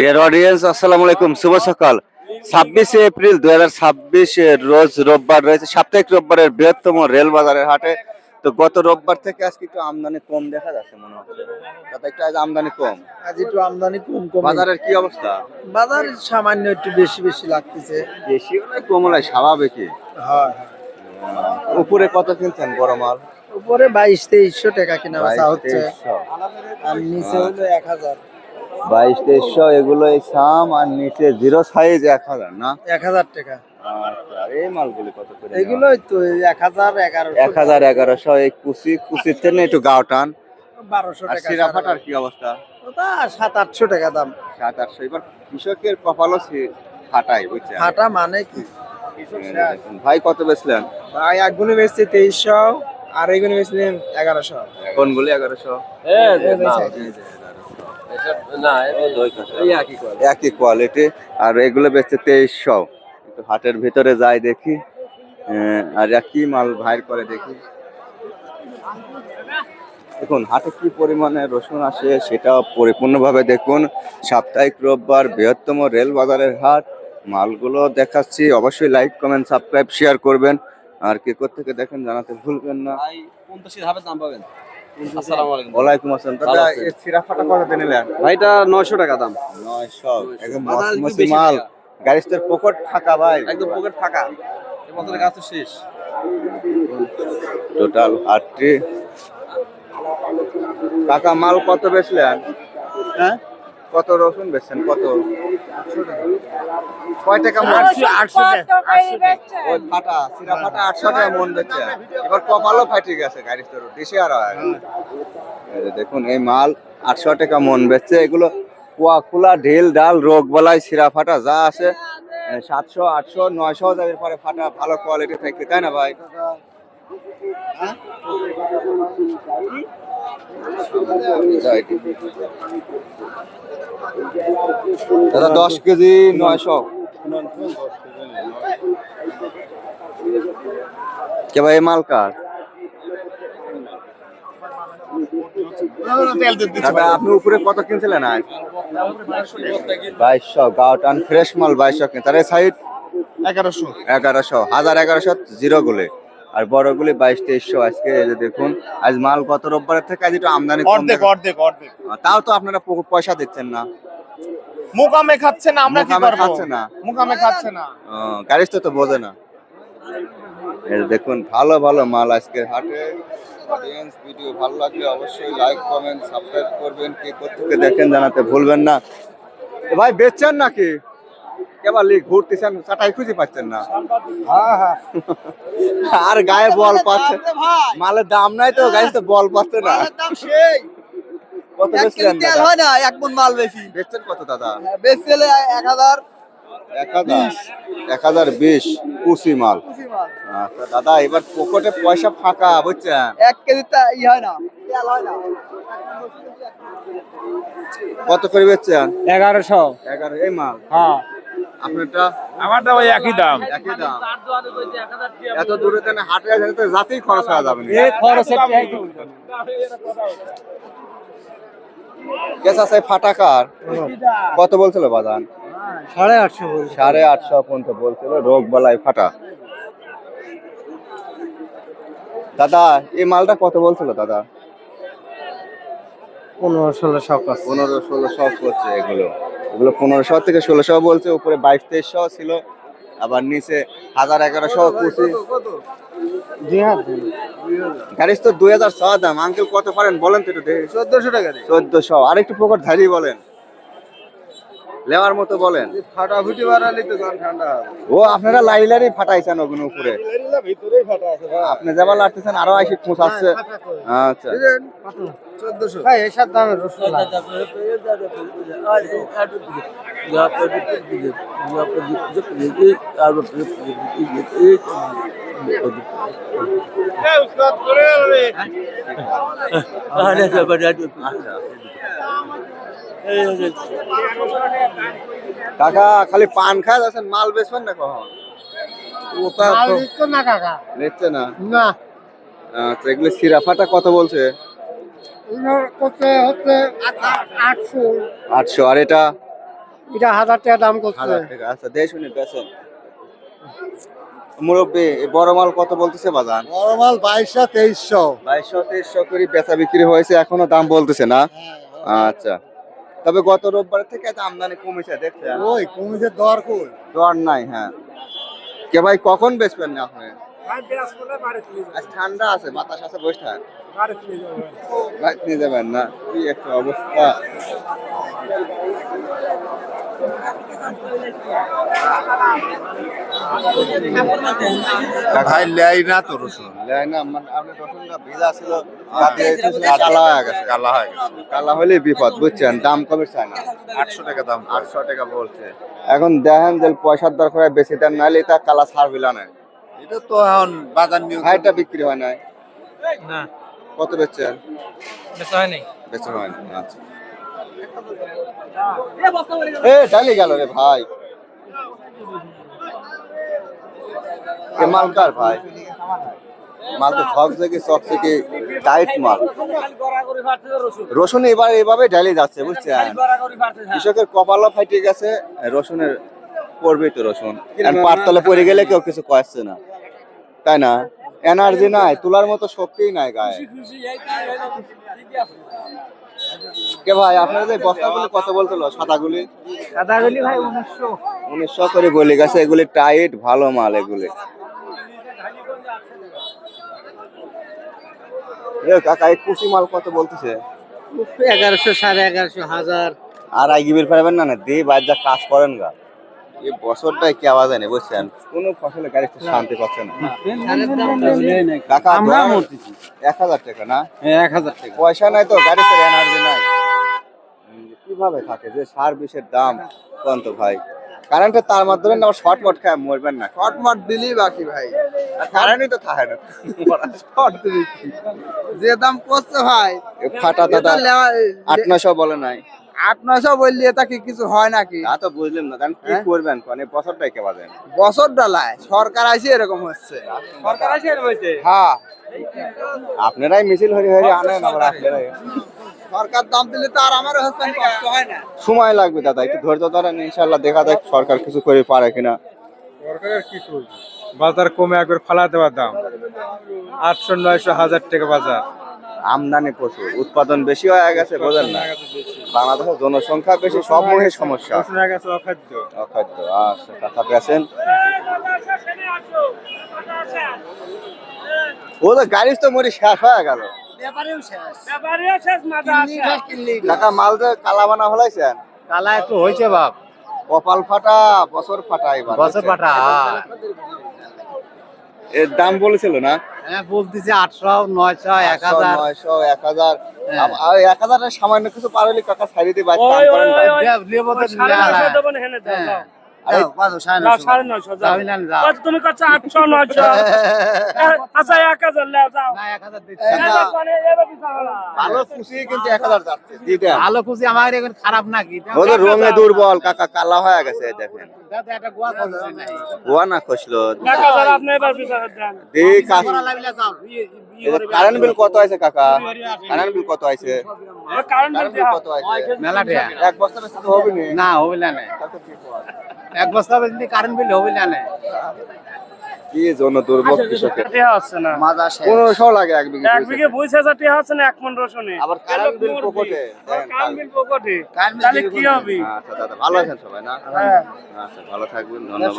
Dear audience, আসসালামু আলাইকুম, শুভ সকাল। 26শে এপ্রিল 2026 রোজ রোববার রয়েছে, সাপ্তাহিক রোববারের বৃহত্তম রেল বাজারের হাটে। তো গত রোববার থেকে আজকে একটু আমদানি কম দেখা যাচ্ছে মনে হচ্ছে। তাতে একটু আজ আমদানি কম, আজ একটু আমদানি কম। বাজারের কি অবস্থা? বাজার সামান্য একটু বেশি লাগতেছে। বেশি হলে কম হলে স্বাভাবিকই। হয়। উপরে কত কিনছেন বড় মাল? উপরে 2200-2300 টাকা কিনা বেচা হচ্ছে, 2200 আর নিচে হলো 1000। 2200 এগুলো এই সাম, আর নিচে জিরো সাইজ 1000 না? 1000 টাকা। আচ্ছা, আর এই মালগুলি কত করে? এগুলোই তো 1000, 1100। 1100 এই কুচির থেকে একটু গাও টান। 1200 আর টাকা। সিরাফাটার কি অবস্থা? ওটা 700-800 টাকা দাম। 700-800। এবার কৃষকের কপালও ফাটাই, বুঝছেন? ফাটা মানে কি? ভাই কত বেচলেন? ভাই একগুলো বেচছে 2300, আর এইগুলো বেচলেন 1100। কোনগুলি 1100? একই কোয়ালিটি। আর এগুলো বেচছে 2300। একটু হাটের ভিতরে যাই দেখি। আর কি মাল ভাইর করে দেখি। দেখুন হাটে কি পরিমাণে রসুন আসে সেটা পরিপূর্ণভাবে দেখুন। সাপ্তাহিক রোববার, বৃহত্তম রেল বাজারের হাট। মালগুলো দেখাচ্ছি, অবশ্যই লাইক, কমেন্ট, সাবস্ক্রাইব, শেয়ার করবেন। আর কে থেকে দেখেন জানাতে ভুলবেন না। ওয়ালাইকুম আসসালাম। দাদা এই সিরাফাটা কত দিয়ে নিলেন? ভাইটা 900 টাকা দাম। 900। একদম মসমসি মাল। গাড়ির পকেট ফাঁকা ভাই, একদম পকেট ফাঁকা। এই বছরের কাজ তো শেষ। টোটাল 8টি। কাকা মাল কত বেচলেন? হ্যাঁ, কত রসুন বেচছেন? কত? কয় টাকা মন? 800 টাকা। ওই ফাটা সিরাফাটা 800 টাকা মন বেচছে। এবার কপালও ফাটি গেছে গাড়ির তোর দেশে আর হয়। এই যে দেখুন এই মাল 800 টাকা মন বেচছে। এগুলো কুয়া খোলা, ঢিল ডাল, রোগ বালাই, সিরা ফাটা যা আছে 700, 800, 900 যাবে পরে ফাটা ভালো কোয়ালিটি থাকে, তাই না ভাই? দাদা 10 কেজি 900। কে ভাই এই মাল কার? দাদা আপনি উপরে কত কিনছিলেন আজ? 2200। গাও টান ফ্রেশ মাল 2200 কিনছে। আর এই সাইড 1100। 1100 জিরো গুলি। আর বড় গুলি 2200-2300। আজকে এই যে দেখুন আজ মাল গত রোববারের থেকে আজ একটু আমদানি কম। অর্ধেক। তাও তো আপনারা পয়সা দিচ্ছেন না। মুকামে খাচ্ছে না, আমরা কি করব? খাচ্ছে না, মুকামে খাচ্ছে না। গাড়ি তো বোঝে না। এই যে দেখুন ভালো ভালো মাল আজকে হাটে। অডিয়েন্স ভিডিও ভালো লাগলে অবশ্যই লাইক, কমেন্ট, সাবস্ক্রাইব করবেন। কে থেকে দেখেন জানাতে ভুলবেন না। এ ভাই বেচছেন নাকি? কেবল ঘুরতেছেন, চাটাই খুঁজে পাচ্ছেন না। হ্যাঁ। আর গায়ে বল পাচ্ছে, মালের দাম নাই তো গায়ে তো বল পাচ্ছে না। দাম সেই কত বেচলেন? তেল হয় না, এক মণ মাল বেশি। বেচছেন কত দাদা? বেচলে 1000। 1020 কুচি মাল। আচ্ছা দাদা এবার পকেটে পয়সা ফাঁকা, বুঝছেন? 1 কেজি তা হয় না, তেল হয় না। কত করে বেচছেন? 1100। 11 এই মাল। হ্যাঁ, আপনারটা? আমারটা ওই একই দাম। একই দাম। এত দূরে দেন হাটে যেতে যাতেই খরচ হয়ে যাবে না। এই খরচের টাকাই তো কেসা সাই ফাটাকার কত বলছিল বাজান? 850 বল। 850 পর্যন্ত বলছিল। রোগ বালাই ফাটা। দাদা এই মালটা কত বলছিল দাদা? 1500-1600 কাছে। 1500-1600 করছে। এগুলো 1500 থেকে 1600 বলছে। উপরে 2200-2300 ছিল, আবার নিচে 1000-1100 কুচি। গাড়ি তো 2006 দাম। আঙ্কেল কত পারেন বলেন তো একটু দেখি। 1400 টাকা দিই। 1400। আর একটু পকেট ধারি বলেন, লেওয়ার মতো বলেন। ফাটাফুটি বাড়ালি তো গান ঠান্ডা হবে। ও আপনারা লাইলারি ফাটাইছেন ওগুলো উপরে, ভিতরেই ফাটা আছে ভাই। আপনি যাবার লাগতেছেন আরো আইসি পৌঁছাচ্ছে। আচ্ছা 1400 ভাই এসব দামের রসুন কাকা খালি পান খায় যাচ্ছেন, মাল বেচবেন না কখন? না কাকা, নিচ্ছে না। না আচ্ছা এগুলো সিরাফাটা কত বলছে? করতে হচ্ছে 800 800 আর এটা এটা 1000 টাকা দাম করছে 1000 টাকা। আচ্ছা দেশ শুনে বেচেন মুরব্বী এই বড় মাল কত বলতেছে বাজার? বড় মাল 2200 2300 2200 2300 করে বেচা বিক্রি হয়েছে, এখনো দাম বলতেছে না। আচ্ছা, তবে গত রোববার থেকে তো আমদানি কমেছে দেখছেন। ওই কমিছে দর কই দর নাই। হ্যাঁ কে ভাই কখন বেচবেন না আপনি? আজ ঠান্ডা আছে, বাতাস আছে, বসে থাক। বাইক নিয়ে যাবেন না, কি একটা অবস্থা। ভাই লেই না তো রসুন লেয় না, মানে আপনার রসুনটা ভিজা ছিল, রাতে কালা হয়ে গেছে। কালা হয়ে গেছে। কালা হলে বিপদ, বুঝছেন। দাম কমে চায় না, 800 টাকা দাম। 800 টাকা বলছে। এখন দেখেন যে পয়সার দরকার হয় বেশি দেন, নাহলে তা কালা ছাড়বিলা না। এটা তো এখন বাজার নিয়ে ভাইটা বিক্রি হয় নাই, না কত বেচছেন? বেচা হয় নাই। বেচা হয় না। আচ্ছা এ ডালি গেল রে ভাই, এ মাল কার ভাই? মাল তো ঠক থেকে চক থেকে টাইট মাল। রসুন এবার এভাবে ঢালি যাচ্ছে, বুঝছেন। কৃষকের কপালও ফাইটে গেছে, রসুনের পড়বে তো রসুন। আর পাটতলে পড়ে গেলে কেউ কিছু কয়েছে না, তাই না? এনার্জি নাই, তোলার মতো শক্তিই নাই গায়ে। কে ভাই আপনার যে বস্তাগুলি কত বলছিল? সাদাগুলি সাদাগুলি ভাই 1900। 1900 করে বলে গেছে। এগুলি টাইট ভালো মাল এগুলি। এ কাকা এই কুচি মাল কত বলতেছে? 1100 1150 1000। আর আইগিবির পারবেন না, না দিয়ে বাইর যা কাজ করেন গা। এই বছরটাই কি আওয়াজ জানে, বুঝছেন। কোন ফসলে গাড়িতে শান্তি পাচ্ছে না কাকা। আমরা দর মরতেছি। 1000 টাকা না? হ্যাঁ 1000 টাকা। পয়সা নাই তো, গাড়িতে এনার্জি নাই। কিভাবে থাকে যে সার বিষের দাম কত ভাই? কারেন্টের তার মাধ্যমে না শর্ট মট খায় মরবেন না। শর্ট মার দিলি বাকি ভাই, কারেন্টই তো থাকে না। শর্ট দিলি কি? যে দাম পড়ছে ভাই, এ ফাটা দাদা 800 বলে নাই। 800 বললি এটা কি কিছু হয় নাকি? তা তো বুঝলেন না, কারণ কি করবেন কোন এই বছরটাই কে বাজেন। বছর ডালায় সরকার আইছে এরকম হচ্ছে। সরকার আইছে এরকম হচ্ছে। হ্যাঁ আপনারাই মিছিল হরি হরি আনেন, আবার আপনারাই সরকার দাম দিলে তো আর আমার হচ্ছে কষ্ট হয় না। সময় লাগবে দাদা, একটু ধৈর্য ধরেন, ইনশাআল্লাহ দেখা যাক সরকার কিছু করে পারে কিনা। সরকারের কি করবে? বাজার কমে একবার ফালা দেওয়ার দাম 800 900 1000 টাকা বাজার। আমদানি প্রচুর, উৎপাদন বেশি হয়ে গেছে, বোঝেন না। বাংলাদেশের জনসংখ্যা বেশি, সব মনে সমস্যা। রসুন হয়ে গেছে অখাদ্য। অখাদ্য। আচ্ছা টাকা পেয়েছেন। ও তো গাড়ি তো মরি শেষ হয়ে গেল। টাকা মাল যে কালা বানা হলাইছেন। কালা একটু হইছে বাপ কপাল ফাটা, বছর ফাটা এবার। বছর পাটা এর দাম বলেছিল না? হ্যাঁ বলতেছে 800 900 1000 900 1000। 1000 এর সামান্য কিছু পার হলে কাকা ছাড়ি দিয়ে বাইক কাম করেন না। লেবো তো তুমি করছো 800 900 আচ্ছা 1000 লেও যাও ভালো খুশি কিন্তু 1000 যাচ্ছে দিতেন। ভালো খুশি আমার এখন খারাপ নাকি ওদের রঙে দুর্বল কাকা, কালা হয়ে গেছে দেখেন। দাদা একটা গোয়া করছে নাই গোয়া না খসলো 1000 আপনি এবার বিচার দেন। দেই কাজ। করা লাগলে যাও কারেন্ট বিল কত আছে কাকা? কারেন্ট বিল কত আছে? কারেন্ট কারেন্ট বিল কত আছে? মেলা টাকা এক বস্তা বেশি তো হবে না। না হবে না এক বস্তা বেশি কারেন্ট বিল হবে না কি জন্য দুর্ভোগ কৃষকের। টাকা হচ্ছে না 1500 লাগে এক বিঘে। এক বিঘে 20000 টাকা হচ্ছে না এক মন রসুনে। আবার কারেন্ট বিল পকেটে। কারেন্ট বিল পকেটে, তাহলে কি হবে? আচ্ছা দাদা ভালো আছেন সবাই না? হ্যাঁ আচ্ছা ভালো থাকবেন, ধন্যবাদ।